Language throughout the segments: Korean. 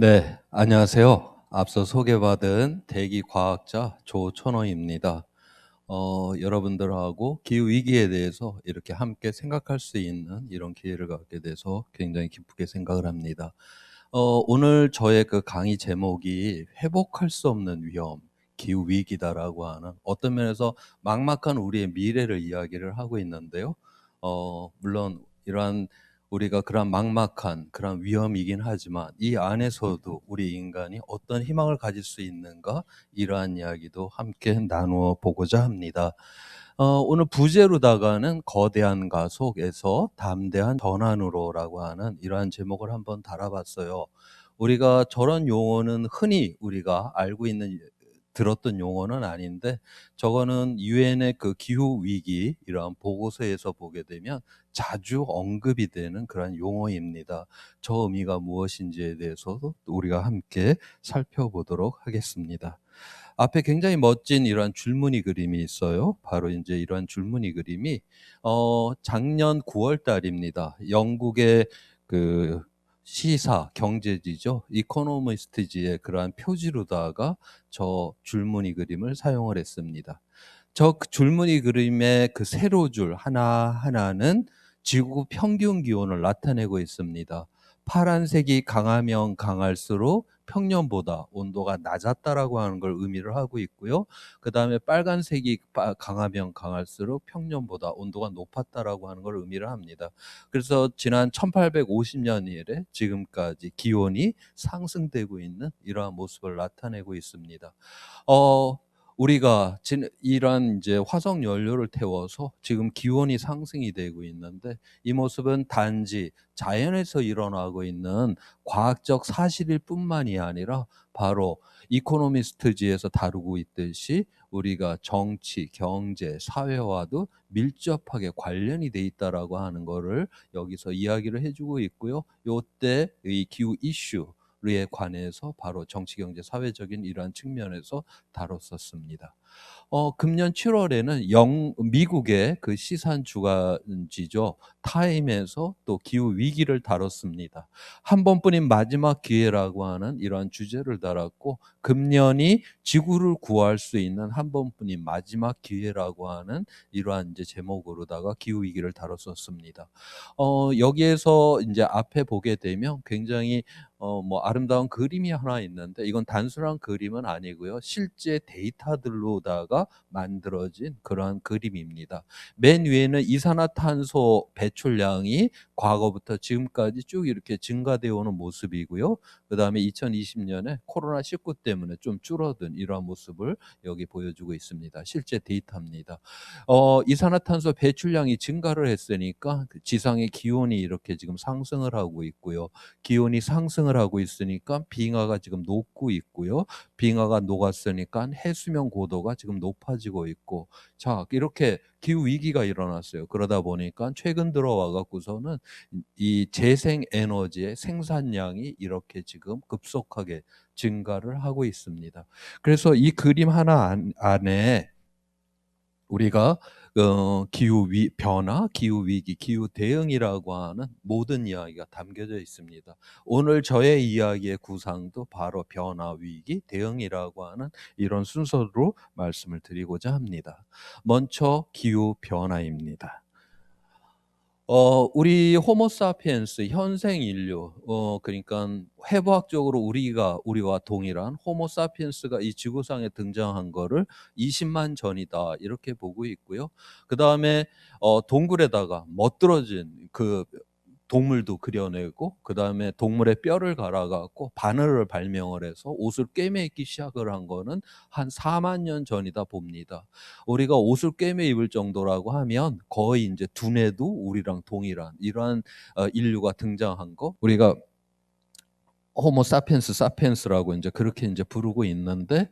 네, 안녕하세요. 앞서 소개받은 대기 과학자 조천호입니다. 여러분들하고 기후 위기에 대해서 이렇게 함께 생각할 수 있는 이런 기회를 갖게 돼서 굉장히 기쁘게 생각을 합니다. 오늘 저의 그 강의 제목이 회복할 수 없는 위험, 기후 위기다라고 하는 어떤 면에서 막막한 우리의 미래를 이야기를 하고 있는데요. 물론 이러한 우리가 그런 막막한 그런 위험이긴 하지만 이 안에서도 우리 인간이 어떤 희망을 가질 수 있는가 이러한 이야기도 함께 나누어 보고자 합니다. 오늘 부제로다가는 거대한 가속에서 담대한 전환으로라고 하는 이러한 제목을 한번 달아봤어요. 우리가 저런 용어는 흔히 우리가 알고 있는 들었던 용어는 아닌데 저거는 유엔의 그 기후 위기 이러한 보고서에서 보게 되면 자주 언급이 되는 그런 용어입니다. 저 의미가 무엇인지에 대해서도 우리가 함께 살펴보도록 하겠습니다. 앞에 굉장히 멋진 이러한 줄무늬 그림이 있어요. 바로 인제 이러한 줄무늬 그림이 작년 9월 달입니다. 영국의 그 시사 경제지죠. 이코노미스트지의 그러한 표지로다가 저 줄무늬 그림을 사용을 했습니다. 저 그 줄무늬 그림의 그 세로줄 하나하나는 지구 평균 기온을 나타내고 있습니다. 파란색이 강하면 강할수록 평년보다 온도가 낮았다라고 하는 걸 의미를 하고 있고요. 그다음에 빨간색이 강하면 강할수록 평년보다 온도가 높았다라고 하는 걸 의미를 합니다. 그래서 지난 1850년 이래 지금까지 기온이 상승되고 있는 이러한 모습을 나타내고 있습니다. 어 우리가 이런 이제 화석 연료를 태워서 지금 기온이 상승이 되고 있는데 이 모습은 단지 자연에서 일어나고 있는 과학적 사실일 뿐만이 아니라 바로 이코노미스트지에서 다루고 있듯이 우리가 정치, 경제, 사회와도 밀접하게 관련이 돼 있다라고 하는 거를 여기서 이야기를 해 주고 있고요. 요때 이 기후 이슈에 관해서 바로 정치, 경제, 사회적인 이러한 측면에서 다뤘었습니다. 금년 7 월에는 미국의 그 시산 주간지죠. 타임에서 또 기후 위기를 다뤘습니다. 한 번뿐인 마지막 기회라고 하는 이러한 주제를 달았고 금년이 지구를 구할 수 있는 한 번뿐인 마지막 기회라고 하는 이러한 이제 제목으로다가 기후 위기를 다뤘었습니다. 여기에서 인제 앞에 보게 되면 굉장히 뭐 아름다운 그림이 하나 있는데 이건 단순한 그림은 아니고요. 실제 데이터들로다가 만들어진 그러한 그림입니다. 맨 위에는 이산화탄소 배출량이 과거부터 지금까지 쭉 이렇게 증가되어 오는 모습이고요. 그다음에 2020년에 코로나19 때문에 좀 줄어든 이러한 모습을 여기 보여주고 있습니다. 실제 데이터입니다. 이산화탄소 배출량이 증가를 했으니까 그 지상의 기온이 이렇게 지금 상승을 하고 있고요. 기온이 상승을 하고 있으니까 빙하가 지금 녹고 있고요. 빙하가 녹았으니까 해수면 고도가 지금 높아지고 있고 자 이렇게 기후 위기가 일어났어요. 그러다 보니까 최근 들어와 갖고서는 이 재생 에너지의 생산량이 이렇게 지금 급속하게 증가를 하고 있습니다. 그래서 이 그림 하나 안에 우리가 기후 변화, 기후 위기, 기후 대응이라고 하는 모든 이야기가 담겨져 있습니다. 오늘 저의 이야기의 구상도 바로 변화, 위기, 대응이라고 하는 이런 순서로 말씀을 드리고자 합니다. 먼저 기후 변화입니다. 우리 호모 사피엔스 현생 인류 그러니깐 해부학적으로 우리와 동일한 호모 사피엔스가 이 지구상에 등장한 거를 20만 전이다 이렇게 보고 있고요. 그다음에 동굴에다가 멋들어진 그 동물도 그려내고 그다음에 동물의 뼈를 갈아 갖고 바늘을 발명을 해서 옷을 꿰매입기 시작을 한 거는 한 4만 년 전이다 봅니다. 우리가 옷을 꿰매 입을 정도라고 하면 거의 인제 두뇌도 우리랑 동일한 이러한 인류가 등장한 거 우리가 호모 사피엔스 사피엔스라고 인제 그렇게 인제 부르고 있는데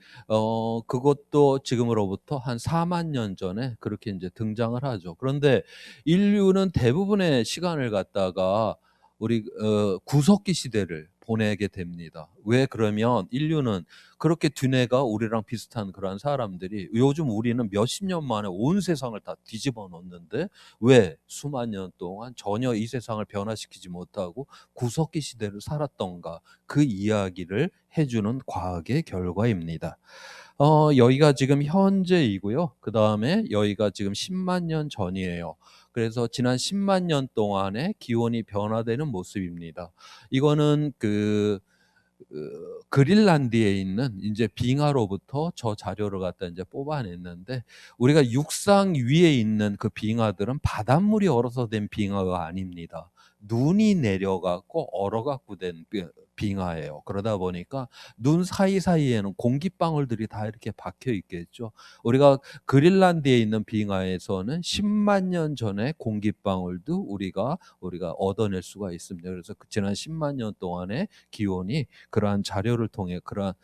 그것도 지금으로부터 한 4만 년 전에 그렇게 인제 등장을 하죠. 그런데 인류는 대부분의 시간을 갖다가 우리 구석기 시대를 보내게 됩니다. 왜 그러면 인류는 그렇게 두뇌가 우리랑 비슷한 그런 사람들이 요즘 우리는 몇십 년 만에 온 세상을 다 뒤집어 놓는데 왜 수만 년 동안 전혀 이 세상을 변화시키지 못하고 구석기 시대를 살았던가 그 이야기를 해주는 과학의 결과입니다. 여기가 지금 현재이고요. 그다음에 여기가 지금 10만 년 전이에요. 그래서 지난 10만 년 동안의 기온이 변화되는 모습입니다. 이거는 그린란드에 있는 인제 빙하로부터 저 자료를 갖다 인제 뽑아냈는데 우리가 육상 위에 있는 그 빙하들은 바닷물이 얼어서 된 빙하가 아닙니다. 눈이 내려 갖고 얼어 갖고 된 빙하예요. 그러다 보니까 눈 사이사이에는 공기방울들이 다 이렇게 박혀 있겠죠. 우리가 그린란드에 있는 빙하에서는 10만 년 전의 공기방울도 우리가 얻어낼 수가 있습니다. 그래서 지난 10만 년 동안의 기온이 그러한 자료를 통해 그러한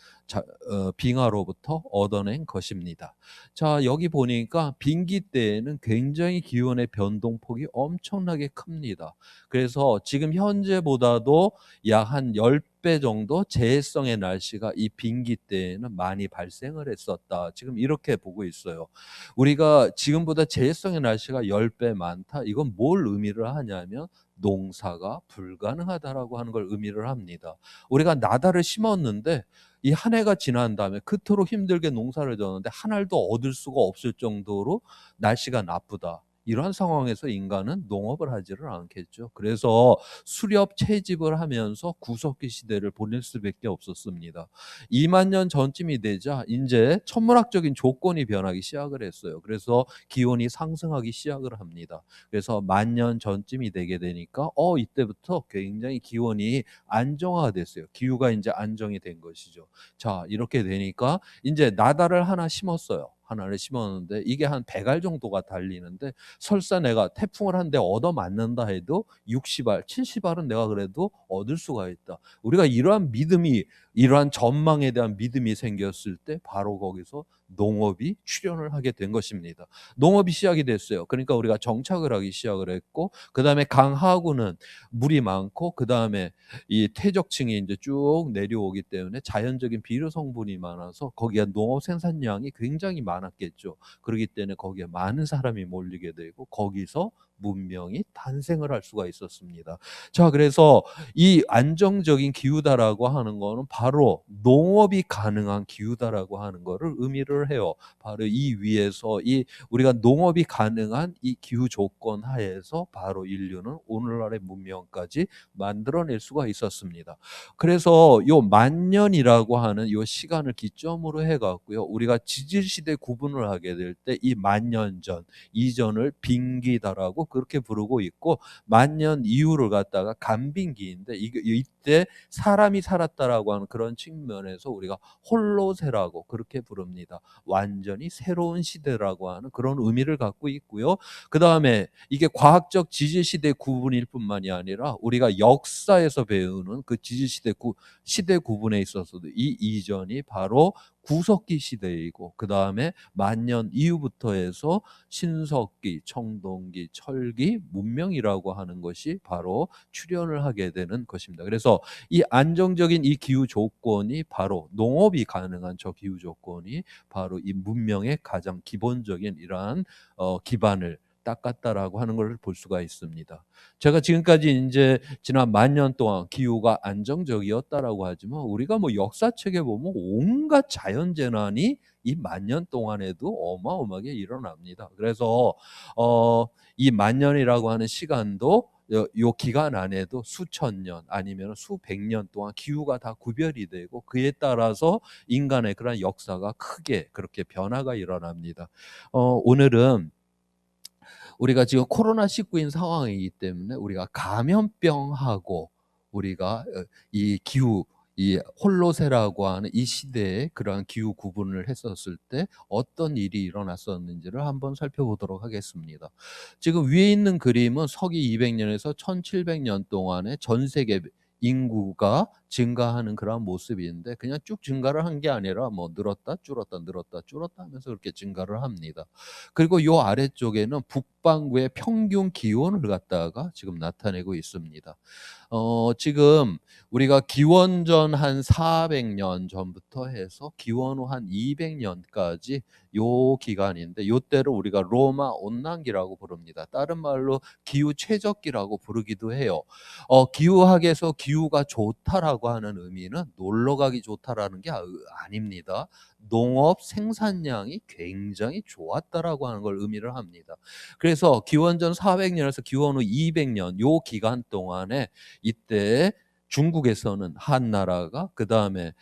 빙하로부터 얻어낸 것입니다. 자, 여기 보니까 빙기 때에는 굉장히 기온의 변동폭이 엄청나게 큽니다. 그래서 지금 현재보다도 약 한 10배 정도 재해성의 날씨가 이 빙기 때에는 많이 발생을 했었다. 지금 이렇게 보고 있어요. 우리가 지금보다 재해성의 날씨가 10배 많다. 이건 뭘 의미를 하냐면 농사가 불가능하다라고 하는 걸 의미를 합니다. 우리가 나달을 심었는데 이 한 해가 지난 다음에 그토록 힘들게 농사를 졌는데 한 알도 얻을 수가 없을 정도로 날씨가 나쁘다. 이러한 상황에서 인간은 농업을 하지를 않겠죠. 그래서 수렵 채집을 하면서 구석기 시대를 보낼 수밖에 없었습니다. 2만 년 전쯤이 되자 이제 천문학적인 조건이 변하기 시작을 했어요. 그래서 기온이 상승하기 시작을 합니다. 그래서 10,000년 전쯤이 되게 되니까 이때부터 굉장히 기온이 안정화가 됐어요. 기후가 인제 안정이 된 것이죠. 자, 이렇게 되니까 인제 나달을 하나 심었어요. 하나를 심었는데 이게 한 100알 정도가 달리는데 설사 내가 태풍을 한 대 얻어 맞는다 해도 60알, 70알은 내가 그래도 얻을 수가 있다. 우리가 이러한 전망에 대한 믿음이 생겼을 때 바로 거기서 농업이 출현을 하게 된 것입니다. 농업이 시작이 됐어요. 그러니까 우리가 정착을 하기 시작을 했고 그다음에 강하구는 물이 많고 그다음에 이 퇴적층이 인제 쭉 내려오기 때문에 자연적인 비료 성분이 많아서 거기에 농업 생산량이 굉장히 많았겠죠. 그러기 때문에 거기에 많은 사람이 몰리게 되고 거기서 문명이 탄생을 할 수가 있었습니다. 자, 그래서 이 안정적인 기후다라고 하는 거는 바로 농업이 가능한 기후다라고 하는 거를 의미를 해요. 바로 이 위에서 우리가 농업이 가능한 이 기후 조건 하에서 바로 인류는 오늘날의 문명까지 만들어낼 수가 있었습니다. 그래서 요 만년이라고 하는 요 시간을 기점으로 해 갖고요. 우리가 지질시대 구분을 하게 될 때 이 만년 전, 이전을 빙기다라고 그렇게 부르고 있고 만년 이후를 갖다가 간빙기인데 이때 사람이 살았다라고 하는 그런 측면에서 우리가 홀로세라고 그렇게 부릅니다. 완전히 새로운 시대라고 하는 그런 의미를 갖고 있고요. 그다음에 이게 과학적 지질시대 구분일 뿐만이 아니라 우리가 역사에서 배우는 그 시대 구분에 있어서도 이 이전이 바로 구석기 시대이고 그다음에 만년 이후부터 해서 신석기, 청동기, 철기, 문명이라고 하는 것이 바로 출현을 하게 되는 것입니다. 그래서 이 안정적인 이 기후 조건이 바로 농업이 가능한 저 기후 조건이 바로 이 문명의 가장 기본적인 이러한 기반을 닦았다라고 하는 걸 볼 수가 있습니다. 제가 지금까지 인제 지난 10,000년 동안 기후가 안정적이었다라고 하지만 우리가 뭐 역사책에 보면 온갖 자연 재난이 이 10,000년 동안에도 어마어마하게 일어납니다. 그래서 이 10,000년이라고 하는 시간도 요 기간 안에도 수천 년 아니면 수백 년 동안 기후가 다 구별이 되고 그에 따라서 인간의 그런 역사가 크게 그렇게 변화가 일어납니다. 오늘은 우리가 지금 코로나19인 상황이기 때문에 우리가 감염병하고 우리가 이 기후 이 홀로세라고 하는 이 시대에 그러한 기후 구분을 했었을 때 어떤 일이 일어났었는지를 한번 살펴보도록 하겠습니다. 지금 위에 있는 그림은 서기 200년에서 1700년 동안의 전 세계 인구가 증가하는 그런 모습인데 그냥 쭉 증가를 한 게 아니라 뭐 늘었다 줄었다 늘었다 줄었다 하면서 그렇게 증가를 합니다. 그리고 요 아래쪽에는 북반구의 평균 기온을 갖다가 지금 나타내고 있습니다. 지금 우리가 기원전 한 400년 전부터 해서 기원 후 한 200 년까지 요 기간인데 요때를 우리가 로마 온난기라고 부릅니다. 다른 말로 기후 최적기라고 부르기도 해요. 기후학에서 기후가 좋다라고 하는 의미는 놀러 가기 좋다라는 게 아닙니다. 농업 생산량이 굉장히 좋았다라고 하는 걸 의미를 합니다. 그래서 기원전 400 년에서 기원 후 200년 요 기간 동안에 이때 중국에서는 한나라가 그다음에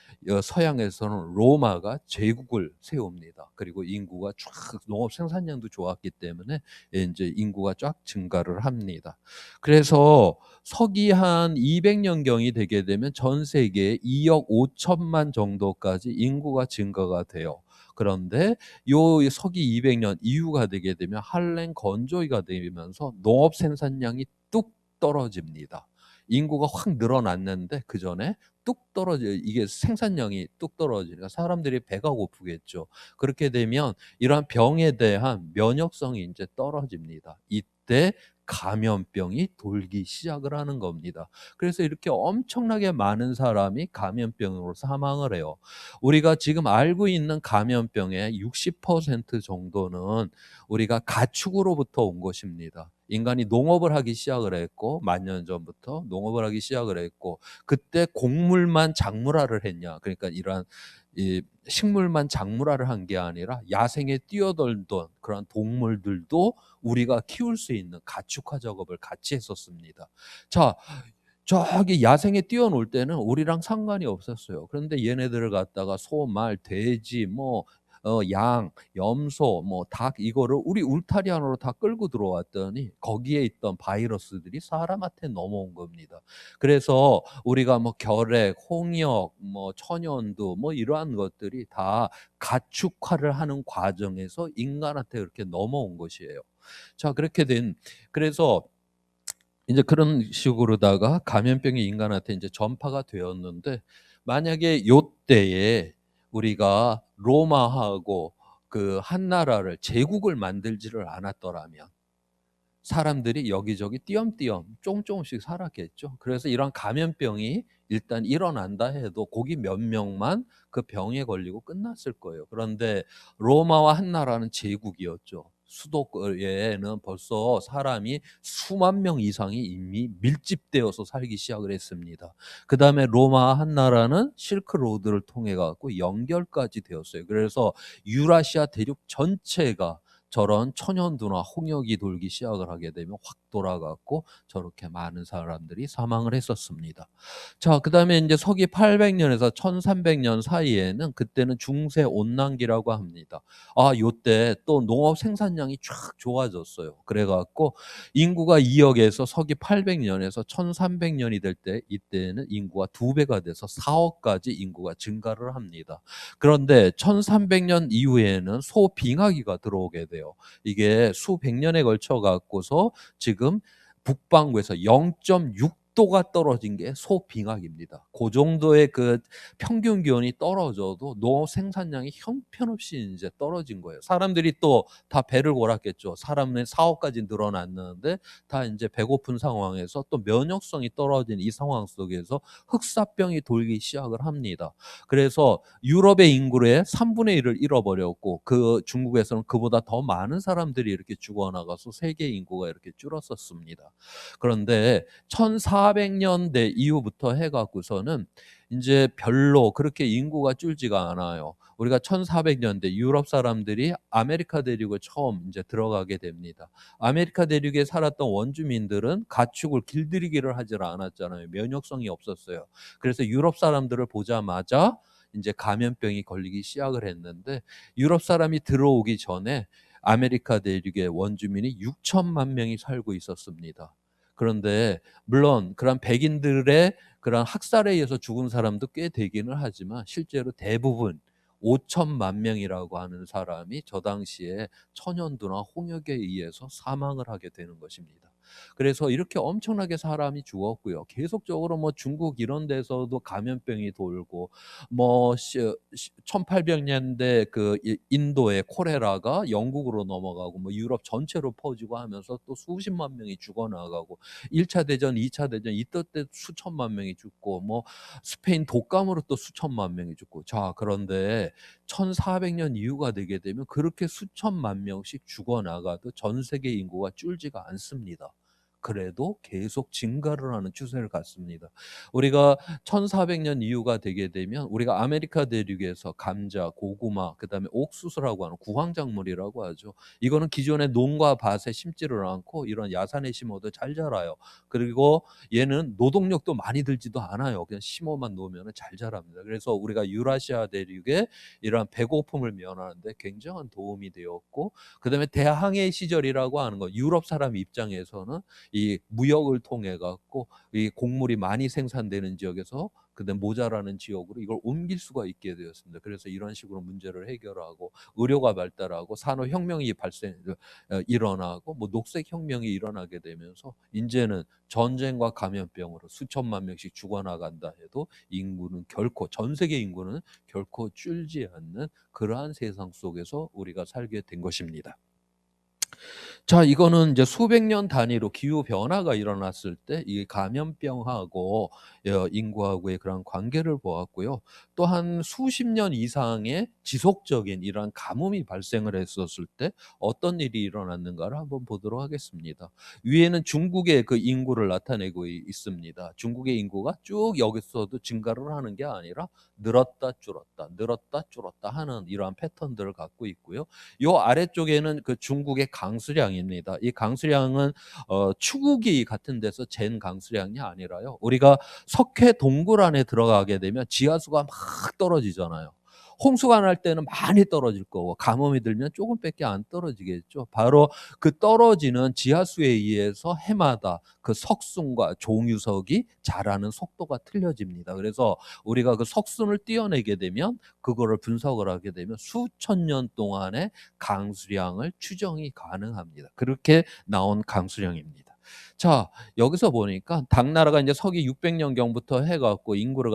서양에서는 로마가 제국을 세웁니다. 그리고 인구가 쫙 농업 생산량도 좋았기 때문에 인제 인구가 쫙 증가를 합니다. 그래서 서기 한 200 년경이 되게 되면 전 세계에 2억 5천만 정도까지 인구가 증가가 돼요. 그런데 요 서기 200년 이후가 되게 되면 한랭 건조기가 되면서 농업 생산량이 뚝 떨어집니다. 인구가 확 늘어났는데 그전에 뚝 떨어져 이게 생산량이 뚝 떨어지니까 사람들이 배가 고프겠죠. 그렇게 되면 이러한 병에 대한 면역성이 인제 떨어집니다. 이때 감염병이 돌기 시작을 하는 겁니다. 그래서 이렇게 엄청나게 많은 사람이 감염병으로 사망을 해요. 우리가 지금 알고 있는 감염병의 60% 정도는 우리가 가축으로부터 온 것입니다. 인간이 농업을 하기 시작을 했고 만 년 전부터 농업을 하기 시작을 했고 그때 곡물만 작물화를 했냐. 그러니까 이러한 이 식물만 작물화를 한 게 아니라 야생에 뛰어들던 그런 동물들도 우리가 키울 수 있는 가축화 작업을 같이 했었습니다. 자, 저기 야생에 뛰어놀 때는 우리랑 상관이 없었어요. 그런데 얘네들을 갖다가 소, 말, 돼지, 뭐 양, 염소, 뭐 닭 이거를 우리 울타리 안으로 다 끌고 들어왔더니 거기에 있던 바이러스들이 사람한테 넘어온 겁니다. 그래서 우리가 뭐 결핵, 홍역, 뭐 천연두 뭐 이러한 것들이 다 가축화를 하는 과정에서 인간한테 그렇게 넘어온 것이에요. 자, 그렇게 된 그래서 인제 그런 식으로다가 감염병이 인간한테 인제 전파가 되었는데 만약에 요때에 우리가 로마하고 그 한나라를 제국을 만들지를 않았더라면 사람들이 여기저기 띄엄띄엄 조금씩 살았겠죠. 그래서 이런 감염병이 일단 일어난다 해도 고기 몇 명만 그 병에 걸리고 끝났을 거예요. 그런데 로마와 한나라는 제국이었죠. 수도에는 벌써 사람이 수만 명 이상이 이미 밀집되어서 살기 시작을 했습니다. 그다음에 로마와 한나라는 실크 로드를 통해 갖고 연결까지 되었어요. 그래서 유라시아 대륙 전체가 저런 천연두나 홍역이 돌기 시작을 하게 되면 확 돌아 갖고 저렇게 많은 사람들이 사망을 했었습니다. 자, 그다음에 인제 서기 800 년에서 1300년 사이에는 그때는 중세 온난기라고 합니다. 요때 또 농업 생산량이 쫙 좋아졌어요. 그래 갖고 인구가 2억 에서 서기 800 년에서 1300 년이 될 때 이때는 인구가 2배가 돼서 4억 까지 인구가 증가를 합니다. 그런데 1300년 이후에는 소빙하기가 들어오게 돼요. 이게 수백 년에 걸쳐 갖고서 지금 북반구에서 0.6 도가 떨어진 게 소빙하기입니다. 고 정도의 그 평균 기온이 떨어져도 농업 생산량이 형편없이 인제 떨어진 거예요. 사람들이 또 다 배를 골았겠죠. 사람의 사업까지 늘어났는데 다 인제 배고픈 상황에서 또 면역성이 떨어진 이 상황 속에서 흑사병이 돌기 시작을 합니다. 그래서 유럽의 인구의 3분의 1을 잃어버렸고 그 중국에서는 그보다 더 많은 사람들이 이렇게 죽어나가서 세계 인구가 이렇게 줄었었습니다. 그런데 1400 년대 이후부터 해 갖고서는 인제 별로 그렇게 인구가 줄지가 않아요. 우리가 1400 년대 유럽 사람들이 아메리카 대륙을 처음 인제 들어가게 됩니다. 아메리카 대륙에 살았던 원주민들은 가축을 길들이기를 하질 않았잖아요. 면역성이 없었어요. 그래서 유럽 사람들을 보자마자 인제 감염병이 걸리기 시작을 했는데 유럽 사람이 들어오기 전에 아메리카 대륙의 원주민이 6천만 명이 살고 있었습니다. 그런데 물론 그런 백인들의 그런 학살에 의해서 죽은 사람도 꽤 되기는 하지만 실제로 대부분 5천만 명이라고 하는 사람이 저 당시에 천연두나 홍역에 의해서 사망을 하게 되는 것입니다. 그래서 이렇게 엄청나게 사람이 죽었고요. 계속적으로 뭐 중국 이런 데서도 감염병이 돌고 뭐 1800년대 그 인도의 콜레라가 영국으로 넘어가고 뭐 유럽 전체로 퍼지고 하면서 또 수십만 명이 죽어나가고 1차 대전, 2차 대전 이때 때 수천만 명이 죽고 뭐 스페인 독감으로 또 수천만 명이 죽고. 자, 그런데 1400년 이후가 되게 되면 그렇게 수천만 명씩 죽어나가도 전 세계 인구가 줄지가 않습니다. 그래도 계속 증가를 하는 추세를 갖습니다. 우리가 1400년 이후가 되게 되면 우리가 아메리카 대륙에서 감자, 고구마, 그다음에 옥수수라고 하는 구황작물이라고 하죠. 이거는 기존의 논과 밭에 심지를 않고 이런 야산에 심어도 잘 자라요. 그리고 얘는 노동력도 많이 들지도 않아요. 그냥 심어만 놓으면 잘 자랍니다. 그래서 우리가 유라시아 대륙에 이러한 배고픔을 면하는 데 굉장한 도움이 되었고, 그다음에 대항해 시절이라고 하는 거, 유럽 사람 입장에서는 이 무역을 통해 갖고 이 곡물이 많이 생산되는 지역에서 그다음 모자라는 지역으로 이걸 옮길 수가 있게 되었습니다. 그래서 이런 식으로 문제를 해결하고 의료가 발달하고 산업혁명이 일어나고 뭐 녹색혁명이 일어나게 되면서 인제는 전쟁과 감염병으로 수천만 명씩 죽어나간다 해도 인구는 결코, 전 세계 인구는 결코 줄지 않는 그러한 세상 속에서 우리가 살게 된 것입니다. 자, 이거는 이제 수백 년 단위로 기후 변화가 일어났을 때 이 감염병하고 인구하고의 그런 관계를 보았고요. 또 한 수십 년 이상의 지속적인 이러한 가뭄이 발생을 했었을 때 어떤 일이 일어났는가를 한번 보도록 하겠습니다. 위에는 중국의 그 인구를 나타내고 있습니다. 중국의 인구가 쭉 여기서도 증가를 하는 게 아니라 늘었다 줄었다, 늘었다 줄었다 하는 이러한 패턴들을 갖고 있고요. 요 아래쪽에는 그 중국의 강수량입니다. 이 강수량은 추구기 같은 데서 잰 강수량이 아니라요. 우리가 석회 동굴 안에 들어가게 되면 지하수가 막 떨어지잖아요. 홍수가 날 때는 많이 떨어질 거고 가뭄이 들면 조금밖에 안 떨어지겠죠. 바로 그 떨어지는 지하수에 의해서 해마다 그 석순과 종유석이 자라는 속도가 틀려집니다. 그래서 우리가 그 석순을 떼어내게 되면 그거를 분석을 하게 되면 수천 년 동안의 강수량을 추정이 가능합니다. 그렇게 나온 강수량입니다. 자, 여기서 보니까 당나라가 이제 서기 600년경부터 해 갖고 인구를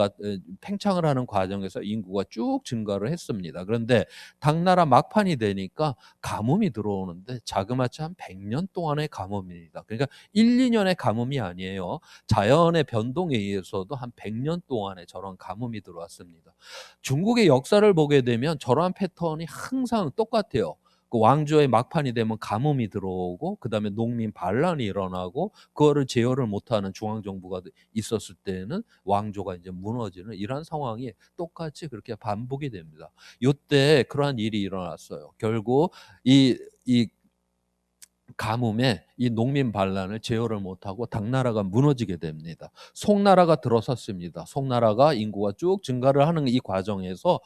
팽창을 하는 과정에서 인구가 쭉 증가를 했습니다. 그런데 당나라 막판이 되니까 가뭄이 들어오는데 자그마치 한 100년 동안의 가뭄입니다. 그러니까 1-2 년의 가뭄이 아니에요. 자연의 변동에 의해서도 한 100년 동안의 저런 가뭄이 들어왔습니다. 중국의 역사를 보게 되면 저러한 패턴이 항상 똑같아요. 그 왕조의 막판이 되면 가뭄이 들어오고 그다음에 농민 반란이 일어나고 그거를 제어를 못하는 중앙 정부가 있었을 때에는 왕조가 이제 무너지는 이러한 상황이 똑같이 그렇게 반복이 됩니다. 요때 그러한 일이 일어났어요. 결국 이 가뭄에 이 농민 반란을 제어를 못하고 당나라가 무너지게 됩니다. 송나라가 들어섰습니다. 송나라가 인구가 쭉 증가를 하는 이 과정에서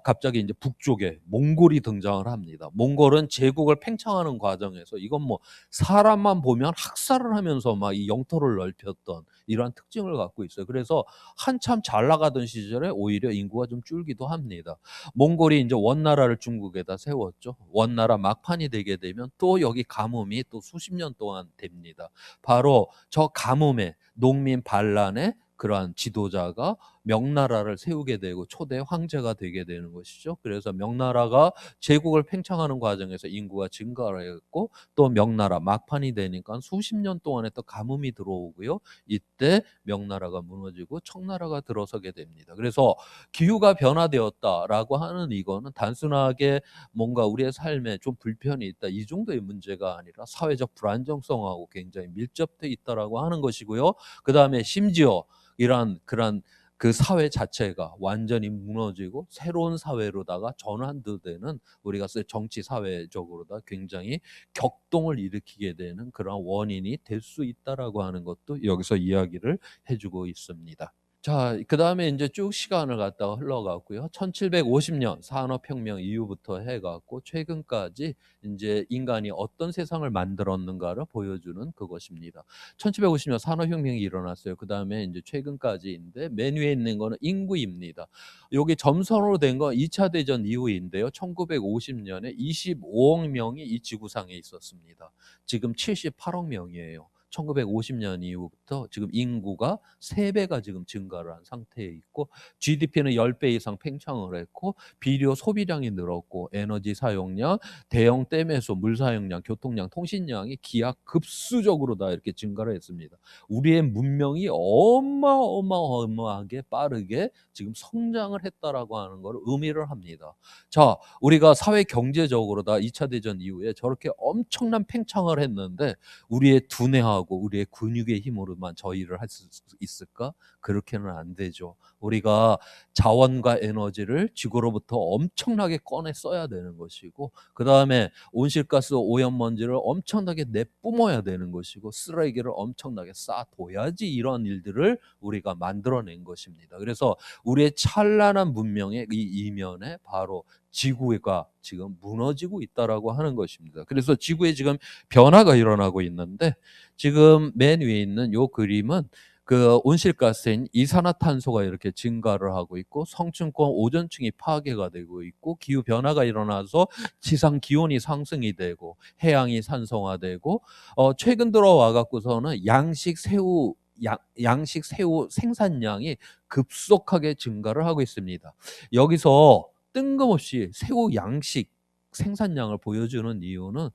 갑자기 인제 북쪽에 몽골이 등장을 합니다. 몽골은 제국을 팽창하는 과정에서 이건 뭐 사람만 보면 학살을 하면서 막 이 영토를 넓혔던 이러한 특징을 갖고 있어요. 그래서 한참 잘 나가던 시절에 오히려 인구가 좀 줄기도 합니다. 몽골이 인제 원나라를 중국에다 세웠죠. 원나라 막판이 되게 되면 또 여기 가뭄이 또 수십 년 동안 됩니다. 바로 저 가뭄에 농민 반란에 그러한 지도자가 명나라를 세우게 되고 초대 황제가 되게 되는 것이죠. 그래서 명나라가 제국을 팽창하는 과정에서 인구가 증가를 했고 또 명나라 막판이 되니까 수십 년 동안에 또 가뭄이 들어오고요. 이때 명나라가 무너지고 청나라가 들어서게 됩니다. 그래서 기후가 변화되었다라고 하는 이거는 단순하게 뭔가 우리의 삶에 좀 불편이 있다 이 정도의 문제가 아니라 사회적 불안정성하고 굉장히 밀접돼 있다라고 하는 것이고요. 그다음에 심지어 이러한 그런 그 사회 자체가 완전히 무너지고 새로운 사회로다가 전환도 되는 우리가 정치 사회적으로다 굉장히 격동을 일으키게 되는 그런 원인이 될 수 있다라고 하는 것도 여기서 이야기를 해 주고 있습니다. 자, 그다음에 인제 쭉 시간을 갖다가 흘러갔고요. 1750년 산업혁명 이후부터 해 갖고 최근까지 인제 인간이 어떤 세상을 만들었는가를 보여주는 그것입니다. 1750년 산업혁명이 일어났어요. 그다음에 인제 최근까지인데 맨 위에 있는 거는 인구입니다. 요게 점선으로 된 건 2차 대전 이후인데요. 1950 년에 25억 명이 이 지구상에 있었습니다. 지금 78억 명이에요. 1950년 이후부터 지금 인구가 3 배가 지금 증가를 한 상태에 있고, GDP는 10배 이상 팽창을 했고, 비료 소비량이 늘었고, 에너지 사용량, 대형 댐에서 물 사용량, 교통량, 통신량이 기하급수적으로 다 이렇게 증가를 했습니다. 우리의 문명이 어마어마하게 빠르게 지금 성장을 했다라고 하는 거를 의미를 합니다. 자, 우리가 사회 경제적으로 다 2차 대전 이후에 저렇게 엄청난 팽창을 했는데 우리의 두뇌하고 우리의 근육의 힘으로만 저 일을 할 수 있을까? 그렇게는 안 되죠. 우리가 자원과 에너지를 지구로부터 엄청나게 꺼내 써야 되는 것이고, 그다음에 온실가스 오염먼지를 엄청나게 내뿜어야 되는 것이고, 쓰레기를 엄청나게 쌓아둬야지 이런 일들을 우리가 만들어낸 것입니다. 그래서 우리의 찬란한 문명의 이 이면에 바로 지구가 지금 무너지고 있다라고 하는 것입니다. 그래서 지구에 지금 변화가 일어나고 있는데, 지금 맨 위에 있는 요 그림은 그 온실가스인 이산화탄소가 이렇게 증가를 하고 있고, 성층권 오존층이 파괴가 되고 있고, 기후 변화가 일어나서 지상 기온이 상승이 되고, 해양이 산성화되고, 최근 들어와 갖고서는 양식 새우 생산량이 급속하게 증가를 하고 있습니다. 여기서 뜬금없이 새우 양식 생산량을 보여주는 이유는,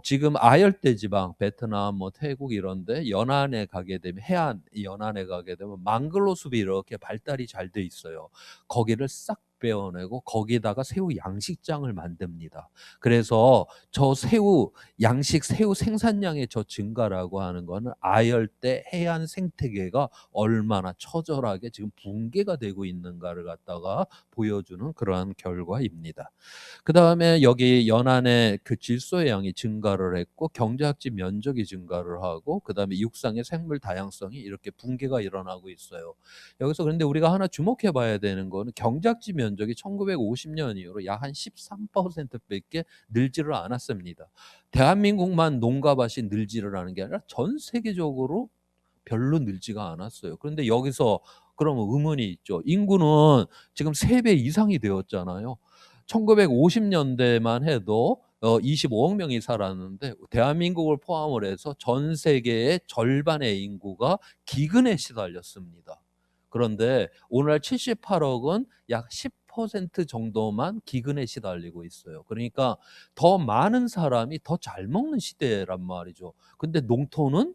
지금 아열대 지방 베트남 뭐 태국 이런 데 연안에 가게 되면, 해안 연안에 가게 되면 망글로 숲이 이렇게 발달이 잘 돼 있어요. 거기를 싹 베어내고 거기다가 새우 양식장을 만듭니다. 그래서 저 새우 생산량의 저 증가라고 하는 거는 아열대 해안 생태계가 얼마나 처절하게 지금 붕괴가 되고 있는가를 갖다가 보여주는 그러한 결과입니다. 그다음에 여기 연안의 그 질소의 양이 증가를 했고, 경작지 면적이 증가를 하고, 그다음에 육상의 생물 다양성이 이렇게 붕괴가 일어나고 있어요. 여기서 그런데 우리가 하나 주목해 봐야 되는 거는, 경작지 면적이 1950년 이후로 약 한 13% 밖에 늘지를 않았습니다. 대한민국만 농가밭이 늘지를 않은 게 아니라 전 세계적으로 별로 늘지가 않았어요. 그런데 여기서 그러면 의문이 있죠. 인구는 지금 3배 이상이 되었잖아요. 1950 년대만 해도 25억 명이 살았는데, 대한민국을 포함을 해서 전 세계의 절반의 인구가 기근에 시달렸습니다. 그런데 오늘날 78억은 약 10% 정도만 기근에 시달리고 있어요. 그러니까 더 많은 사람이 더 잘 먹는 시대란 말이죠. 근데 농토는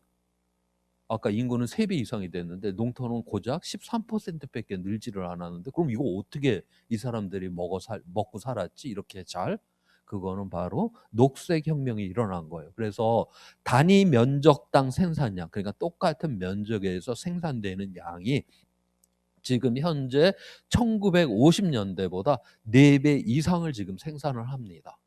아까 인구는 3배 이상이 됐는데 농토는 고작 13% 밖에 늘지를 않았는데, 그럼 이거 어떻게 이 사람들이 먹고 살았지 이렇게 잘? 그거는 바로 녹색 혁명이 일어난 거예요. 그래서 단위 면적당 생산량, 그러니까 똑같은 면적에서 생산되는 양이 지금 현재 1950 년대보다 4배 이상을 지금 생산을 합니다.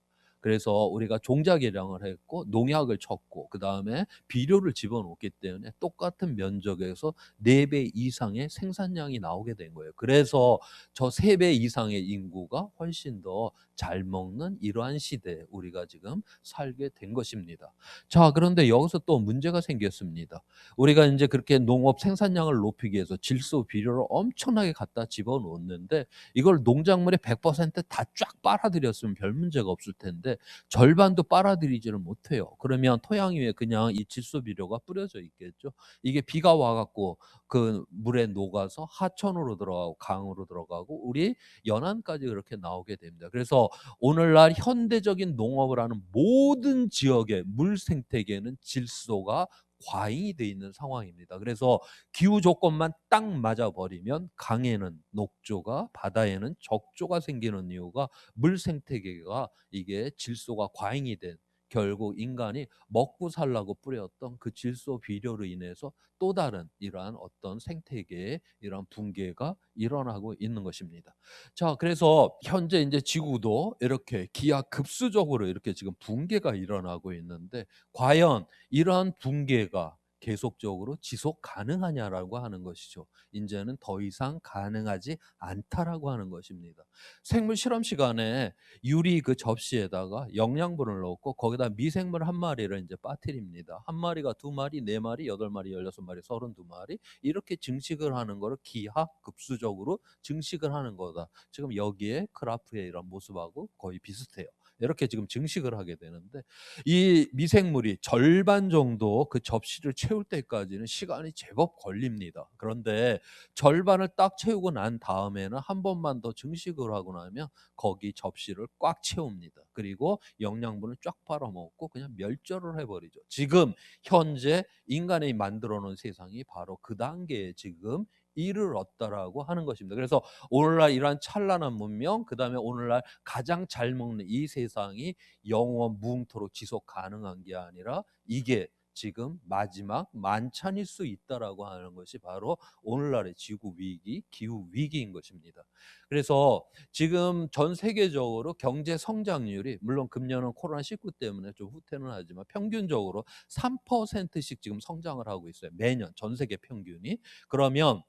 그래서 우리가 종자개량을 했고 농약을 쳤고 그다음에 비료를 집어넣기 때문에 똑같은 면적에서 4배 이상의 생산량이 나오게 된 거예요. 그래서 저 3배 이상의 인구가 훨씬 더 잘 먹는 이러한 시대에 우리가 지금 살게 된 것입니다. 자, 그런데 여기서 또 문제가 생겼습니다. 우리가 인제 그렇게 농업 생산량을 높이기 위해서 질소 비료를 엄청나게 갖다 집어넣었는데, 이걸 농작물의 100% 다 쫙 빨아들였으면 별 문제가 없을 텐데 절반도 빨아들이지를 못해요. 그러면 토양 위에 그냥 이 질소 비료가 뿌려져 있겠죠. 이게 비가 와 갖고 그 물에 녹아서 하천으로 들어가고 강으로 들어가고 우리 연안까지 그렇게 나오게 됩니다. 그래서 오늘날 현대적인 농업을 하는 모든 지역의 물 생태계는 질소가 과잉이 돼 있는 상황입니다. 그래서 기후 조건만 딱 맞아 버리면 강에는 녹조가, 바다에는 적조가 생기는 이유가 물 생태계가 이게 질소가 과잉이 된, 결국 인간이 먹고 살라고 뿌렸던 그 질소 비료로 인해서 또 다른 이러한 어떤 생태계의 이러한 붕괴가 일어나고 있는 것입니다. 자, 그래서 현재 인제 지구도 이렇게 기하급수적으로 이렇게 지금 붕괴가 일어나고 있는데, 과연 이러한 붕괴가 계속적으로 지속 가능하냐라고 하는 것이죠. 인제는 더 이상 가능하지 않다라고 하는 것입니다. 생물 실험 시간에 유리 그 접시에다가 영양분을 넣고 거기다 미생물 한 마리를 인제 빠뜨립니다. 한 마리가 두 마리, 네 마리, 여덟 마리, 16마리, 32마리 이렇게 증식을 하는 거를 기하급수적으로 증식을 하는 거다. 지금 여기에 그래프의 이런 모습하고 거의 비슷해요. 이렇게 지금 증식을 하게 되는데 이 미생물이 절반 정도 그 접시를 채울 때까지는 시간이 제법 걸립니다. 그런데 절반을 딱 채우고 난 다음에는 한 번만 더 증식을 하고 나면 거기 접시를 꽉 채웁니다. 그리고 영양분을 쫙 빨아먹고 그냥 멸절을 해버리죠. 지금 현재 인간이 만들어 놓은 세상이 바로 그 단계에 지금 이르렀다라고 하는 것입니다. 그래서 오늘날 이러한 찬란한 문명, 그다음에 오늘날 가장 잘 먹는 이 세상이 영원 무궁토록 지속 가능한 게 아니라 이게 지금 마지막 만찬일 수 있다라고 하는 것이 바로 오늘날의 지구 위기, 기후 위기인 것입니다. 그래서 지금 전 세계적으로 경제 성장률이 물론 금년은 코로나19 때문에 좀 후퇴는 하지만 평균적으로 3%씩 지금 성장을 하고 있어요. 매년 전 세계 평균이. 그러면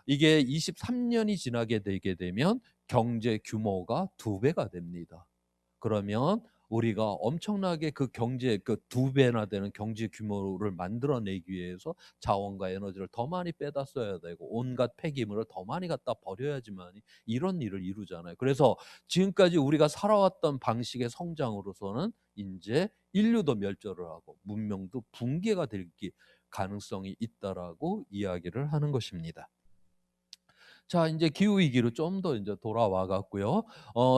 이게 23년이 지나게 되게 되면 경제 규모가 두 배가 됩니다. 그러면 우리가 엄청나게 그 경제 그 두 배나 되는 경제 규모를 만들어내기 위해서 자원과 에너지를 더 많이 빼다 써야 되고 온갖 폐기물을 더 많이 갖다 버려야지만이 이런 일을 이루잖아요. 그래서 지금까지 우리가 살아왔던 방식의 성장으로서는 인제 인류도 멸절을 하고 문명도 붕괴가 될 가능성이 있다라고 이야기를 하는 것입니다. 자, 인제 기후 위기로 좀 더 인제 돌아와 갖고요.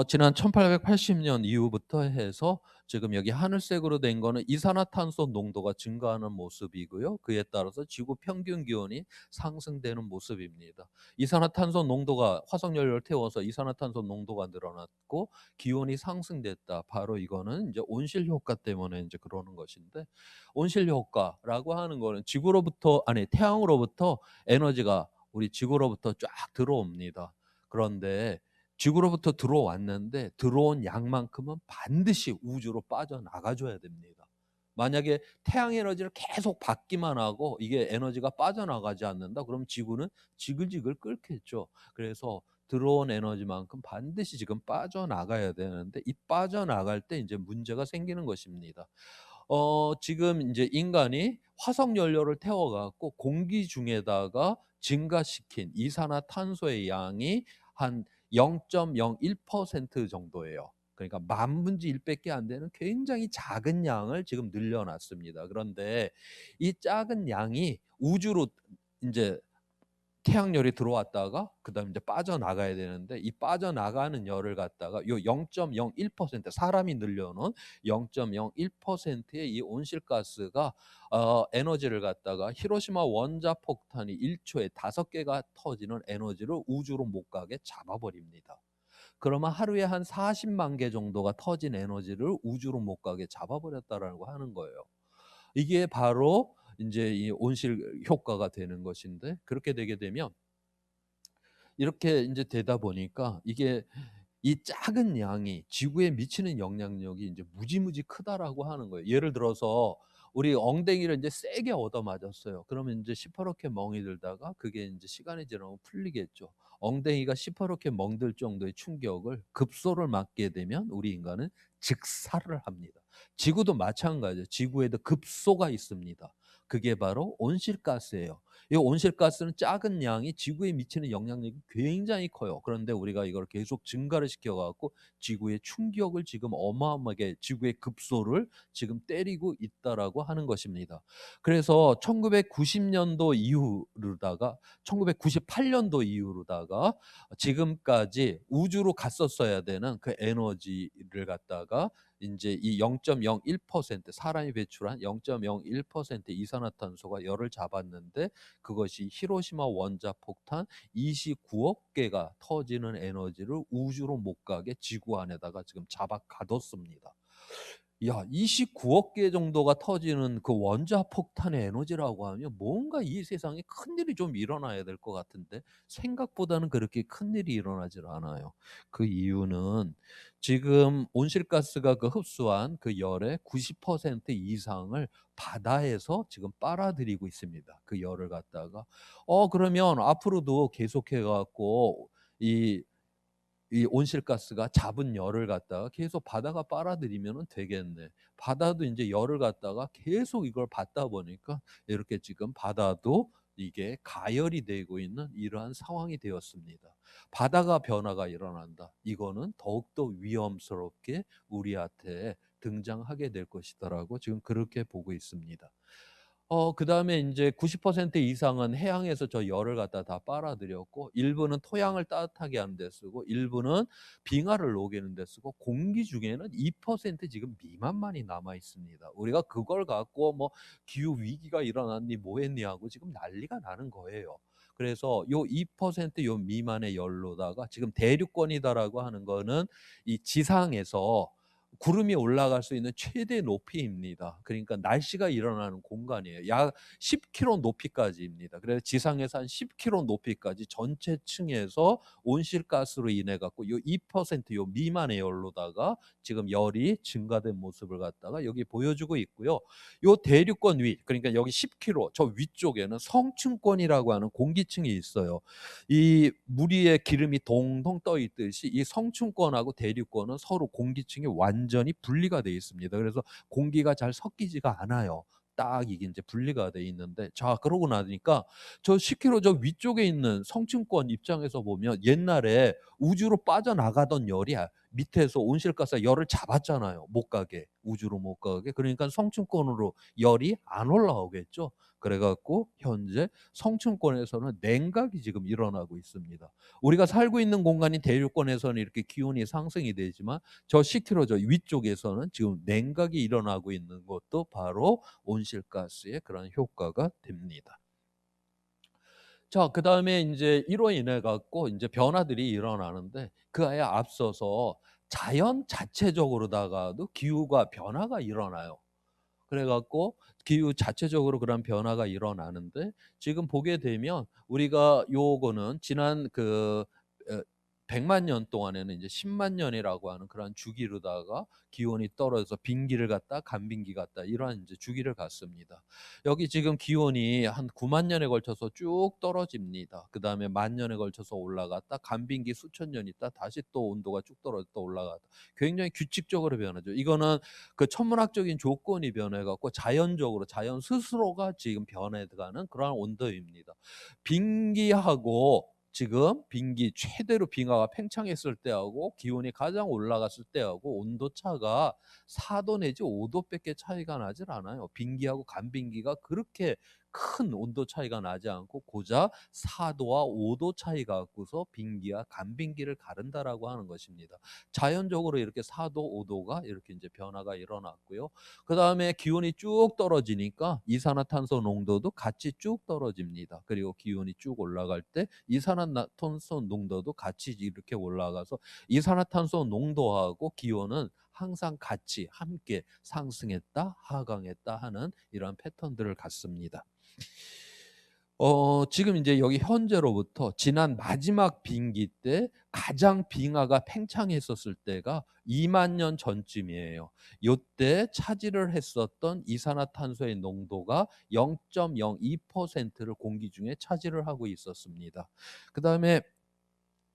지난 1880년 이후부터 해서 지금 여기 하늘색으로 된 거는 이산화탄소 농도가 증가하는 모습이고요. 그에 따라서 지구 평균 기온이 상승되는 모습입니다. 이산화탄소 농도가 화석 연료를 태워서 이산화탄소 농도가 늘어났고 기온이 상승됐다. 바로 이거는 인제 온실 효과 때문에 인제 그러는 것인데 온실 효과라고 하는 거는 지구로부터 아니 태양으로부터 에너지가 우리 지구로부터 쫙 들어옵니다. 그런데 지구로부터 들어왔는데 들어온 양만큼은 반드시 우주로 빠져나가 줘야 됩니다. 만약에 태양 에너지를 계속 받기만 하고 이게 에너지가 빠져나가지 않는다 그럼 지구는 지글지글 끓겠죠. 그래서 들어온 에너지만큼 반드시 지금 빠져나가야 되는데 이 빠져나갈 때 인제 문제가 생기는 것입니다. 지금 인제 인간이 화석 연료를 태워 갖고 공기 중에다가 증가시킨 이산화탄소의 양이 한 0.01% 정도예요. 그러니까 만 분의 1 밖에 안 되는 굉장히 작은 양을 지금 늘려 놨습니다. 그런데 이 작은 양이 우주로 인제 태양열이 들어왔다가 그다음에 이제 빠져나가야 되는데 이 빠져나가는 열을 갖다가 요 0.01% 사람이 늘려 놓은 0.01%의 이 온실가스가 에너지를 갖다가 히로시마 원자폭탄이 1 초에 5 개가 터지는 에너지를 우주로 못 가게 잡아 버립니다. 그러면 하루에 한 400,000개 정도가 터진 에너지를 우주로 못 가게 잡아 버렸다라고 하는 거예요. 이게 바로 인제 이 온실 효과가 되는 것인데 그렇게 되게 되면 이렇게 인제 되다 보니까 이게 이 작은 양이 지구에 미치는 영향력이 인제 무지무지 크다라고 하는 거예요. 예를 들어서 우리 엉덩이를 인제 세게 얻어 맞았어요. 그러면 인제 시퍼렇게 멍이 들다가 그게 인제 시간이 지나면 풀리겠죠. 엉덩이가 시퍼렇게 멍들 정도의 충격을 급소를 맞게 되면 우리 인간은 즉사를 합니다. 지구도 마찬가지예요. 지구에도 급소가 있습니다. 그게 바로 온실가스예요. 이 온실가스는 작은 양이 지구에 미치는 영향력이 굉장히 커요. 그런데 우리가 이걸 계속 증가를 시켜 갖고 지구의 충격을 지금 어마어마하게 지구의 급소를 지금 때리고 있다라고 하는 것입니다. 그래서 1990년도 이후로다가 1998년도 이후로다가 지금까지 우주로 갔었어야 되는 그 에너지를 갖다가 인제 이 0.01% 사람이 배출한 0.01% 이산화탄소가 열을 잡았는데 그것이 히로시마 원자폭탄 29억 개가 터지는 에너지를 우주로 못 가게 지구 안에다가 지금 잡아 가뒀습니다. 야 29억 개 정도가 터지는 그 원자폭탄의 에너지라고 하면 뭔가 이 세상에 큰일이 좀 일어나야 될 것 같은데 생각보다는 그렇게 큰일이 일어나질 않아요. 그 이유는 지금 온실가스가 그 흡수한 그 열의 90% 이상을 바다에서 지금 빨아들이고 있습니다, 그 열을 갖다가. 그러면 앞으로도 계속해 갖고 이 온실가스가 잡은 열을 갖다가 계속 바다가 빨아들이면은 되겠네. 바다도 인제 열을 갖다가 계속 이걸 받다 보니까 이렇게 지금 바다도 이게 가열이 되고 있는 이러한 상황이 되었습니다. '바다가 변화가 일어난다.' 이거는 더욱더 위험스럽게 우리한테 등장하게 될 것이다라고 지금 그렇게 보고 있습니다. 그다음에 인제 90% 이상은 해양에서 저 열을 갖다 다 빨아들였고 일부는 토양을 따뜻하게 하는 데 쓰고 일부는 빙하를 녹이는 데 쓰고 공기 중에는 2% 지금 미만만이 남아 있습니다. 우리가 그걸 갖고 뭐 "기후 위기가 일어났니 뭐 했니." 하고 지금 난리가 나는 거예요. 그래서 요 2% 요 미만의 열로다가 지금 대륙권이다라고 하는 거는 이 지상에서 구름이 올라갈 수 있는 최대 높이입니다. 그러니까 날씨가 일어나는 공간이에요. 약 10 킬로 높이까지입니다. 그래서 지상에서 한 10 킬로 높이까지 전체 층에서 온실가스로 인해 갖고 요 2% 요 미만의 열로다가 지금 열이 증가된 모습을 갖다가 여기 보여주고 있고요. 요 대륙권 위 그러니까 여기 10 킬로 저 위쪽에는 성층권이라고 하는 공기층이 있어요. 이 물 위에 기름이 동동 떠 있듯이 이 성층권하고 대륙권은 서로 공기층이 완전히 분리가 되어 있습니다. 그래서 공기가 잘 섞이지가 않아요. 딱 이게 인제 분리가 돼 있는데 자 그러고 나니까 저 10 킬로 저 위쪽에 있는 성층권 입장에서 보면 옛날에 우주로 빠져나가던 열이 밑에서 온실가스가 열을 잡았잖아요, 못 가게. 우주로 못 가게. 그러니까 성층권으로 열이 안 올라오겠죠. 그래 갖고 현재 성층권에서는 냉각이 지금 일어나고 있습니다. 우리가 살고 있는 공간인 대륙권에서는 이렇게 기온이 상승이 되지만 저 10 킬로 저 위쪽에서는 지금 냉각이 일어나고 있는 것도 바로 온실가스의 그런 효과가 됩니다. 자 그다음에 인제 이로 인해 갖고 인제 변화들이 일어나는데 그에 앞서서 자연 자체적으로다가도 기후가 변화가 일어나요. 그래 갖고 기후 자체적으로 그런 변화가 일어나는데 지금 보게 되면 우리가 요거는 지난 그 어 100만 년 동안에는 이제 10만 년이라고 하는 그런 주기로다가 기온이 떨어져서 빈기를 갔다 간빈기 갔다 이러한 인제 주기를 갔습니다. 여기 지금 기온이 한 9만 년에 걸쳐서 쭉 떨어집니다. 그다음에 만 년에 걸쳐서 올라갔다 간빈기 수천 년 있다 다시 또 온도가 쭉 떨어졌다 올라갔다. 굉장히 규칙적으로 변하죠. 이거는 그 천문학적인 조건이 변해 갖고 자연적으로 자연 스스로가 지금 변해 가는 그러한 온도입니다. 빙기하고 지금 빙기 최대로 빙하가 팽창했을 때하고 기온이 가장 올라갔을 때하고 온도 차가 4도 내지 5 도밖에 차이가 나질 않아요. 빙기하고 간빙기가 그렇게 큰 온도 차이가 나지 않고 고작 4 도와 5도 차이 갖고서 빙기와 간빙기를 가른다라고 하는 것입니다. 자연적으로 이렇게 4도 5 도가 이렇게 인제 변화가 일어났고요. 그다음에 기온이 쭉 떨어지니까 이산화탄소 농도도 같이 쭉 떨어집니다. 그리고 기온이 쭉 올라갈 때 탄소 농도도 같이 이렇게 올라가서 이산화탄소 농도하고 기온은 항상 같이 함께 상승했다 하강했다 하는 이러한 패턴들을 갖습니다. 지금 인제 여기 현재로부터 지난 마지막 빙기 때 가장 빙하가 팽창했었을 때가 2만 년 전쯤이에요. 요때 차지를 했었던 이산화탄소의 농도가 0.02%를 공기 중에 차지를 하고 있었습니다. 그다음에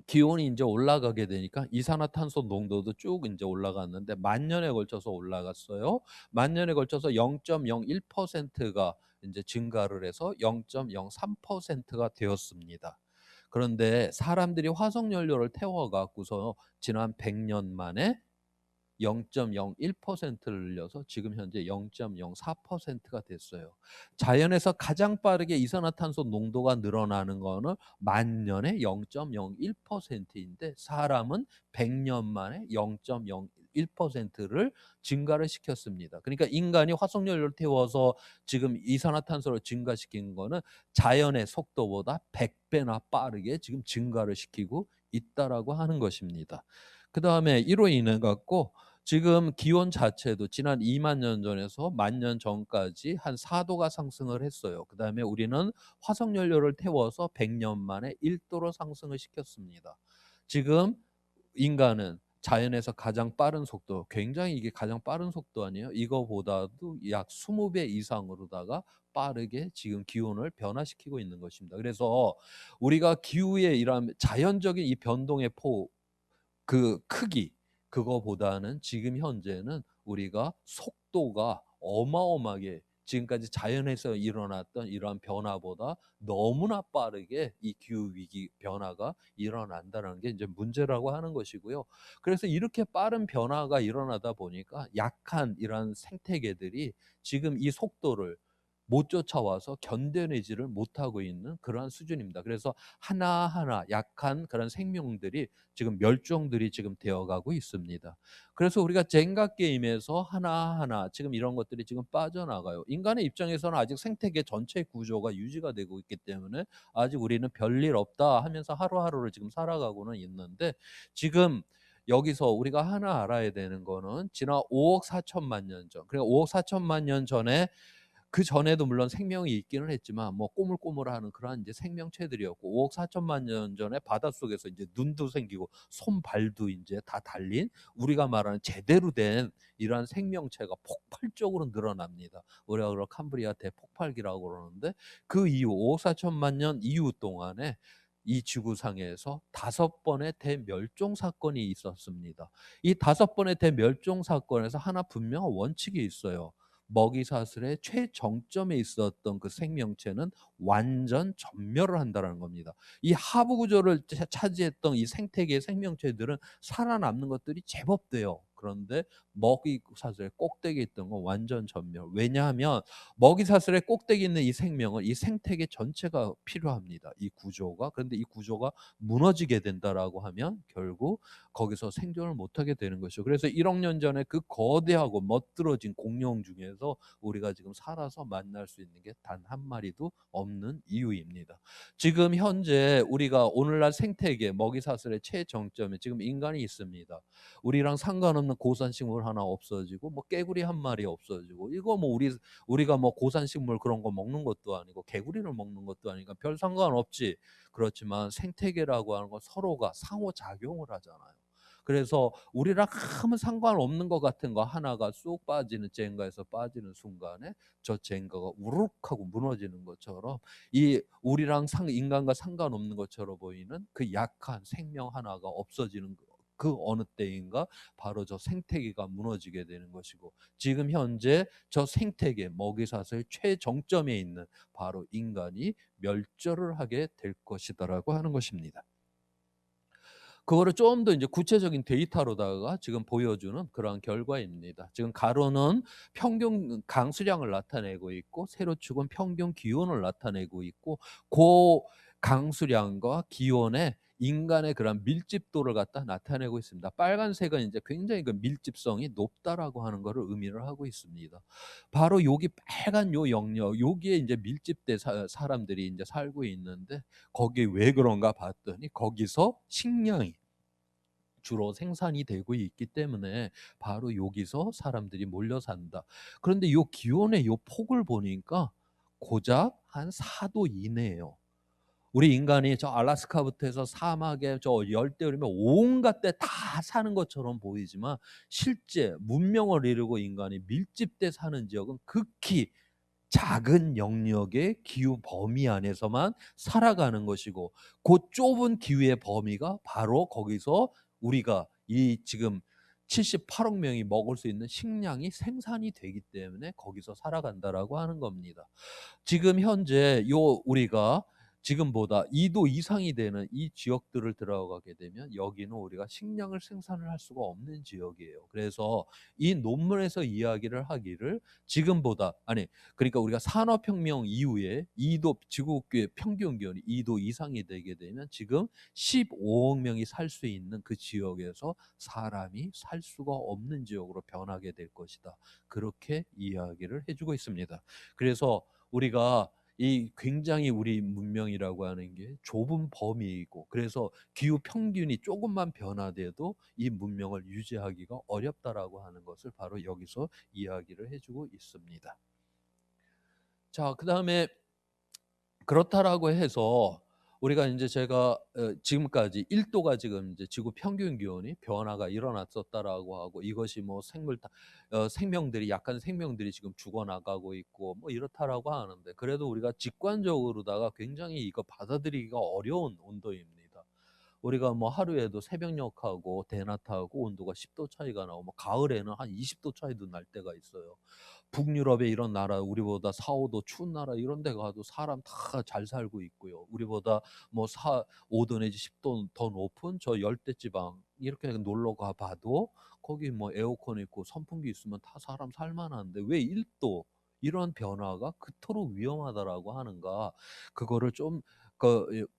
기온이 인제 올라가게 되니까 이산화탄소 농도도 쭉 인제 올라갔는데 만 년에 걸쳐서 올라갔어요. 만 년에 걸쳐서 0.01%가 인제 증가를 해서 0.03%가 되었습니다. 그런데 사람들이 화석 연료를 태워 갖고서 지난 100년 만에 0.01%를 늘려서 지금 현재 0.04%가 됐어요. 자연에서 가장 빠르게 이산화탄소 농도가 늘어나는 거는 만 년에 0.01%인데 사람은 100년 만에 0.01%를 증가를 시켰습니다. 그러니까 인간이 화석연료를 태워서 지금 이산화탄소를 증가시킨 거는 자연의 속도보다 100 배나 빠르게 지금 증가를 시키고 있다라고 하는 것입니다. 그다음에 이로 인해 갖고 지금 기온 자체도 지난 2만 년 전에서 1만 년 전까지 한 4 도가 상승을 했어요. 그다음에 우리는 화석 연료를 태워서 100년 만에 1 도로 상승을 시켰습니다. 지금 인간은 자연에서 가장 빠른 속도, 굉장히 이게 가장 빠른 속도 아니에요? 이거보다도 약 20배 이상으로다가 빠르게 지금 기온을 변화시키고 있는 것입니다. 그래서 우리가 기후의 이러한 자연적인 이 변동의 그 크기, 그거보다는 지금 현재는 우리가 속도가 어마어마하게 지금까지 자연에서 일어났던 이러한 변화보다 너무나 빠르게 이 기후 위기 변화가 일어난다는 게 이제 문제라고 하는 것이고요. 그래서 이렇게 빠른 변화가 일어나다 보니까 약한 이러한 생태계들이 지금 이 속도를 못 쫓아와서 견뎌내지를 못하고 있는 그러한 수준입니다. 그래서 하나하나 약한 그런 생명들이 지금 멸종들이 지금 되어가고 있습니다. 그래서 우리가 젠가 게임에서 하나하나 지금 이런 것들이 지금 빠져나가요. 인간의 입장에서는 아직 생태계 전체 구조가 유지가 되고 있기 때문에 아직 우리는 별일 없다 하면서 하루하루를 지금 살아가고는 있는데, 지금 여기서 우리가 하나 알아야 되는 거는 지난 5억 4천만 년 전, 그러니까 5억 4천만 년 전에, 그전에도 물론 생명이 있기는 했지만 뭐 꼬물꼬물하는 그러한 이제 생명체들이었고, 5억 4천만 년 전에 바닷속에서 이제 눈도 생기고 손발도 인제 다 달린 우리가 말하는 제대로 된 이러한 생명체가 폭발적으로 늘어납니다. 우리가 그걸 캄브리아 대폭발기라고 그러는데, 그 이후 5억 4천만 년 이후 동안에 이 지구상에서 5번의 대멸종 사건이 있었습니다. 이 5번의 대멸종 사건에서 하나 분명한 원칙이 있어요. 먹이사슬의 최정점에 있었던 그 생명체는 완전 전멸을 한다라는 겁니다. 이 하부 구조를 차지했던 이 생태계의 생명체들은 살아남는 것들이 제법 돼요. 그런데 먹이사슬의 꼭대기에 있던 건 완전 전멸. 왜냐하면 먹이사슬의 꼭대기에 있는 이 생명은 이 생태계 전체가 필요합니다, 이 구조가. 그런데 이 구조가 무너지게 된다라고 하면 결국 거기서 생존을 못하게 되는 것이죠. 그래서 1억 년 전에 그 거대하고 멋들어진 공룡 중에서 우리가 지금 살아서 만날 수 있는 게 단 한 마리도 없는 이유입니다. 지금 현재 우리가 오늘날 생태계 먹이사슬의 최정점에 지금 인간이 있습니다. 우리랑 상관없는 고산식물 하나 없어지고 뭐 깨구리 한 마리 없어지고, 이거 뭐 우리가 뭐 고산식물 그런 거 먹는 것도 아니고 개구리를 먹는 것도 아니니까 별 상관없지. 그렇지만 생태계라고 하는 건 서로가 상호작용을 하잖아요. 그래서 우리랑 아무 상관없는 것 같은 거 하나가 쏙 빠지는, 젠가에서 빠지는 순간에 저 젠가가 우르륵 하고 무너지는 것처럼, 이 우리랑 인간과 상관없는 것처럼 보이는 그 약한 생명 하나가 없어지는 그 어느 때인가 바로 저 생태계가 무너지게 되는 것이고, 지금 현재 저 생태계 먹이사슬 최정점에 있는 바로 인간이 멸절을 하게 될 것이다라고 하는 것입니다. 그거를 좀 더 이제 구체적인 데이터로다가 지금 보여주는 그러한 결과입니다. 지금 가로는 평균 강수량을 나타내고 있고, 세로축은 평균 기온을 나타내고 있고, 고 강수량과 기온에 인간의 그런 밀집도를 갖다 나타내고 있습니다. 빨간색은 이제 굉장히 그 밀집성이 높다라고 하는 거를 의미를 하고 있습니다. 바로 여기 빨간 요 영역, 여기에 이제 밀집돼 사람들이 이제 살고 있는데, 거기 왜 그런가 봤더니 거기서 식량이 주로 생산이 되고 있기 때문에 바로 여기서 사람들이 몰려 산다. 그런데 요 기온의 요 폭을 보니까 고작 한 4도 이내예요. 우리 인간이 저 알래스카부터 해서 사막에 저 열대우리면 온갖 데 다 사는 것처럼 보이지만, 실제 문명을 이루고 인간이 밀집돼 사는 지역은 극히 작은 영역의 기후 범위 안에서만 살아가는 것이고, 그 좁은 기후의 범위가 바로 거기서 우리가 이 지금 78억 명이 먹을 수 있는 식량이 생산이 되기 때문에 거기서 살아간다라고 하는 겁니다. 지금 현재 요 우리가 지금보다 2도 이상이 되는 이 지역들을 들어가게 되면 여기는 우리가 식량을 생산을 할 수가 없는 지역이에요. 그래서 이 논문에서 이야기를 하기를, 지금보다 아니 그러니까 우리가 산업혁명 이후에 2도 지구의 평균 기온이 2도 이상이 되게 되면 지금 15억 명이 살 수 있는 그 지역에서 사람이 살 수가 없는 지역으로 변하게 될 것이다. 그렇게 이야기를 해 주고 있습니다. 그래서 우리가 이 굉장히 우리 문명이라고 하는 게 좁은 범위이고, 그래서 기후 평균이 조금만 변화돼도 이 문명을 유지하기가 어렵다라고 하는 것을 바로 여기서 이야기를 해 주고 있습니다. 자, 그다음에 그렇다라고 해서 우리가 인제 제가 지금까지 1 도가 지금 이제 지구 평균 기온이 변화가 일어났었다라고 하고, 이것이 뭐 생명들이, 약한 생명들이 지금 죽어나가고 있고 뭐 이렇다라고 하는데, 그래도 우리가 직관적으로다가 굉장히 이거 받아들이기가 어려운 온도입니다. 우리가 뭐 하루에도 새벽녘하고 대낮하고 온도가 10도 차이가 나고, 뭐 가을에는 한 20도 차이도 날 때가 있어요. 북유럽의 이런 나라, 우리보다 4-5도 추운 나라 이런 데 가도 사람 다 잘 살고 있고요. 우리보다 뭐 5도 내지 10도 더 높은 저 열대 지방 이렇게 놀러 가 봐도 거기 뭐 에어컨 있고 선풍기 있으면 다 사람 살 만한데, 왜 1 도 이런 변화가 그토록 위험하다라고 하는가? 그거를 좀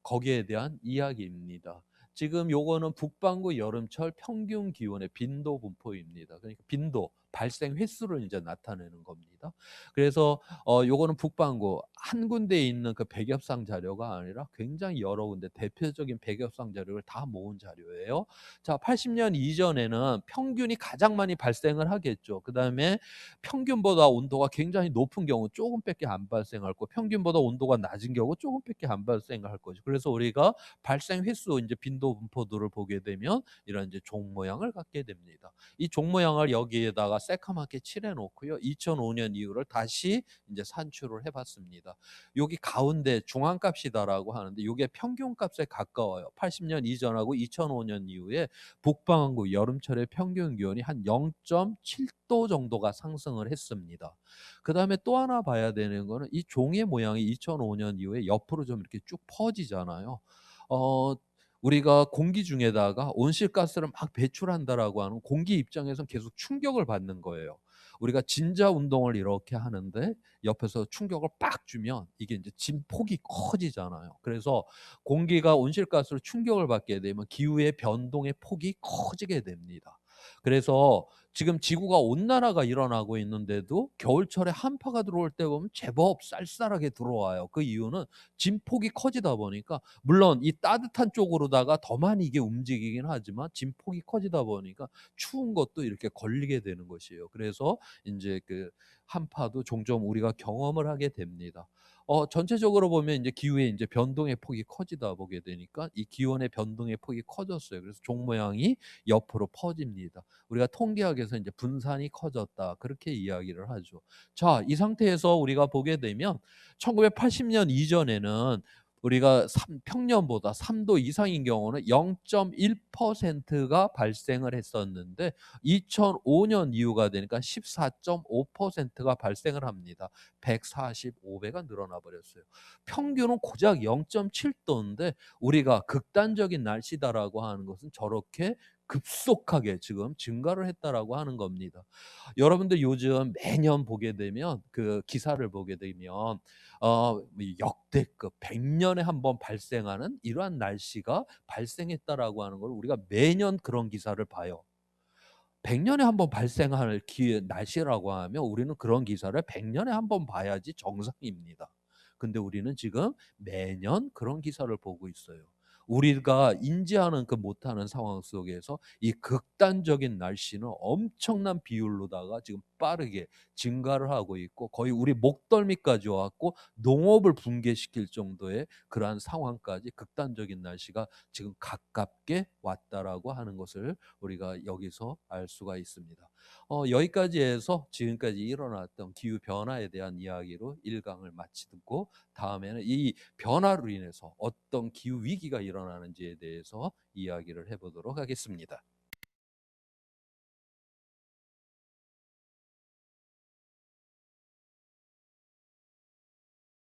거기에 대한 이야기입니다. 지금 요거는 북반구 여름철 평균 기온의 빈도 분포입니다. 그러니까 빈도, 발생 횟수를 이제 나타내는 겁니다. 그래서 요거는 북반구 한 군데에 있는 그 백엽상 자료가 아니라 굉장히 여러 군데 대표적인 백엽상 자료를 다 모은 자료예요. 자, 80년 이전에는 평균이 가장 많이 발생을 하겠죠. 그다음에 평균보다 온도가 굉장히 높은 경우 조금 밖에 안 발생할 거, 평균보다 온도가 낮은 경우 조금 밖에 안 발생할 거죠. 그래서 우리가 발생 횟수 인제 빈도 분포도를 보게 되면 이런 이제 종 모양을 갖게 됩니다. 이 종 모양을 여기에다가 새카맣게 칠해 놓고요. 2005년 이후를 다시 인제 산출을 해 봤습니다. 여기 가운데 중앙값이다라고 하는데 요게 평균값에 가까워요. 80년 이전하고 2005년 이후에 북반구 여름철의 평균 기온이 한 0.7도 정도가 상승을 했습니다. 그다음에 또 하나 봐야 되는 거는 이 종의 모양이 2005년 이후에 옆으로 좀 이렇게 쭉 퍼지잖아요. 어 우리가 공기 중에다가 온실가스를 막 배출한다라고 하는, 공기 입장에선 계속 충격을 받는 거예요. 우리가 진자 운동을 이렇게 하는데 옆에서 충격을 빡 주면 이게 인제 진폭이 커지잖아요. 그래서 공기가 온실가스로 충격을 받게 되면 기후의 변동의 폭이 커지게 됩니다. 그래서 지금 지구가 온난화가 일어나고 있는데도 겨울철에 한파가 들어올 때 보면 제법 쌀쌀하게 들어와요. 그 이유는 진폭이 커지다 보니까, 물론 이 따뜻한 쪽으로다가 더 많이 이게 움직이긴 하지만 진폭이 커지다 보니까 추운 것도 이렇게 걸리게 되는 것이에요. 그래서 인제 그 한파도 종종 우리가 경험을 하게 됩니다. 전체적으로 보면 인제 기후의 인제 변동의 폭이 커지다 보게 되니까 이 기온의 변동의 폭이 커졌어요. 그래서 종 모양이 옆으로 퍼집니다. 우리가 통계학에서 인제 "분산이 커졌다." 그렇게 이야기를 하죠. 자, 이 상태에서 우리가 보게 되면 1980년 이전에는 우리가 평년보다 3도 이상인 경우는 0.1%가 발생을 했었는데, 2005년 이후가 되니까 14.5%가 발생을 합니다. 145배가 늘어나 버렸어요. 평균은 고작 0.7 도인데 우리가 극단적인 날씨다라고 하는 것은 저렇게 급속하게 지금 증가를 했다라고 하는 겁니다. 여러분들 요즘 매년 보게 되면 그 기사를 보게 되면 역대급 100 년에 한 번 발생하는 이러한 날씨가 발생했다라고 하는 걸 우리가 매년 그런 기사를 봐요. 100 년에 한 번 발생할 날씨라고 하면 우리는 그런 기사를 100 년에 한 번 봐야지 정상입니다. 근데 우리는 지금 매년 그런 기사를 보고 있어요. 우리가 인지하는 그 못하는 상황 속에서 이 극단적인 날씨는 엄청난 비율로다가 지금 빠르게 증가를 하고 있고, 거의 우리 목덜미까지 와 갖고 농업을 붕괴시킬 정도의 그러한 상황까지, 극단적인 날씨가 지금 가깝게 왔다라고 하는 것을 우리가 여기서 알 수가 있습니다. 여기까지 해서 지금까지 일어났던 기후 변화에 대한 이야기로 1 강을 마치고, 다음에는 이 변화로 인해서 어떤 기후 위기가 일어나는지에 대해서 이야기를 해 보도록 하겠습니다.